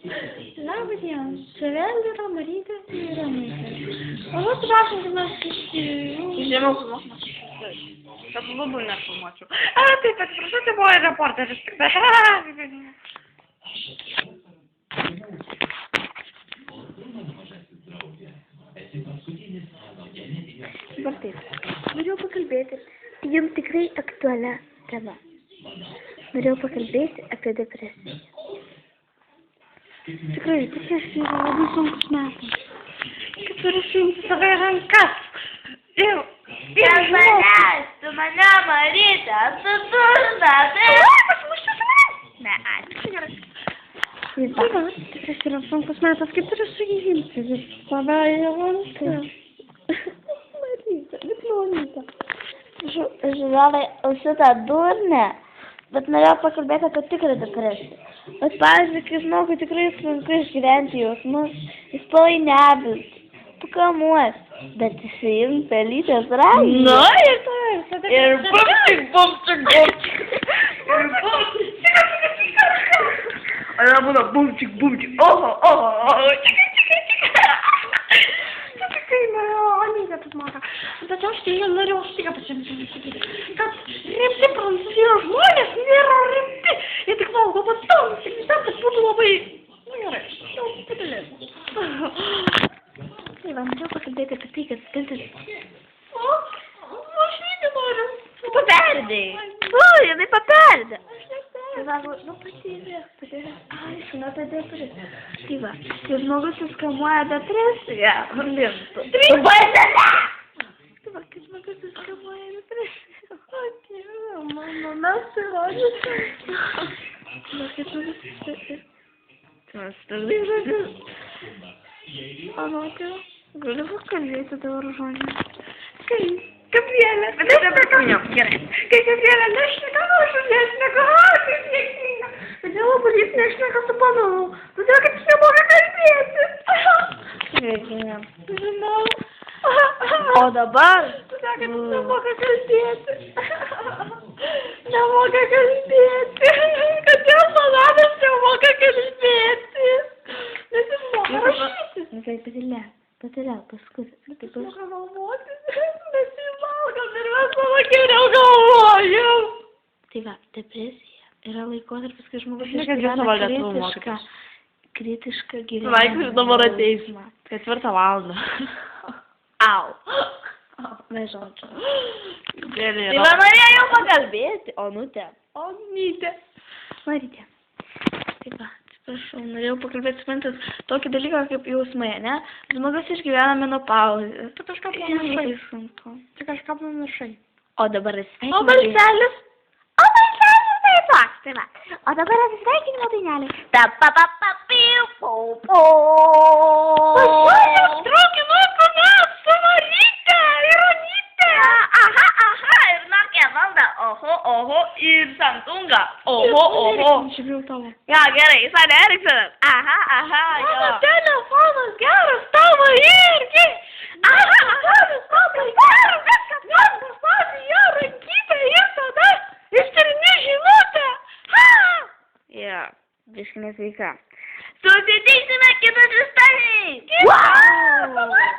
Labą dieną, čia vėl yra Marytė ir Ramutė. O vat prašom, kad mes Žemiau filmuosim. Kad labai nefilmuočiau. Taip, atsiprašau, tai buvo reporteris. Dabar taip, norėjau pakalbėti jums tikrai aktualią temą. Norėjau pakalbėti apie depresiją. Tikrai, depresija yra labai sunkus metas. Kaip turi suimti save į rankas. Ir Tu mane, Marytė, tu durna, tai... pasimuščiau su manęs. Ne, tikrai gerai. Tai va, depresija yra sunkus metas, kaip turi suimti save į rankas. Marytė, Liplonytė. Žiūrovai, šitą durnę, bet norėjau pakalbėti apie tikrą depresiją. Bet, pavyzdžiui, kai žinau, kad tikrai sunku išgyventi jausmus, jis painebis, pakamuos, bet įsiimt pelytės ragį. Na, ir tai. Ir bumčik. O jie būna bumčik. Oho. Bet aš tai norėjau štiką pasakyti, kad rimti prancūzijos žmonės nėra rimti. Jie tik valgo pastoviai, tik visam, kad būtų labai... Nu gerai, jau patalėsiu. Tai va, norėjau pakalbėti apie tai, kad skeltis. O, aš negi noriu. Paperdėjai. Jinai paperdė. Tai va, nu patyrėk. Ai, žinau, apie depresiją. Tai va, kai žmogus suskamuoja depresiją, limtų. Tu baisėte! Tai va, kai žmogus suskamuoja depresiją. O, Dieve, mano, mes tai rodžiame. Va, kai žmogus... Tas dalykas. Anotė, galiu pakalbėti dabar žodžiu. Kaip Gabrielė. Bet aš nepakalbėjau. Gerai. Kai Gabrielė nešneka, aš nešneka. Kaip niekinga. Todėl labai jis nešneka su panu. Todėl, kad jis nemoka kalbėti. Sveikina. Žinau. O dabar? Todėl, kad jis nemoka kalbėti. Nemoka kalbėti. Kodėl panadas nemoka kalbėti? Nes jis moka rašyti. Nu, tai patylė, paskui. Jis moka galvoti. Mes jį valgom ir mes savo geriau galvojam. Tai va, depresija yra laikotarpis, kai žmogus išgyvena kritišką gyvenimą. Vaikas dabar ateis. 4 valandą. Au. Na, žodžiu. Tai va norėjau pakalbėti, Onutė. Onytė. Marytė. Tai va, atsiprašau, norėjau pakalbėti, suprantat, tokį dalyką kaip jausmai, ne? Žmogus išgyvena menopauzę. Tu kažką pamiršai. Labai sunku. Tu kažką pamiršai. O dabar O balselis? O balselis tai toks, tai va. O dabar atsisveikinimo dainelė. Ta pa pa pa piu po po. Aš traukinuku mes su Maryte ir Onyte. Aha, ir Nokia valda. Oho, ir Samsunga. Oho. Šiaip jau tavo. Ja, gerai, Sony Ericssonas. Aha, jo. Telefonas geras, tavo irgi. Telefonas tavo geras, viskas Mes pasakė ją rankytę ir tada ištrini žinutę. Jo, biški nesveika. Susitiksime kitą šeštadienį. Wow!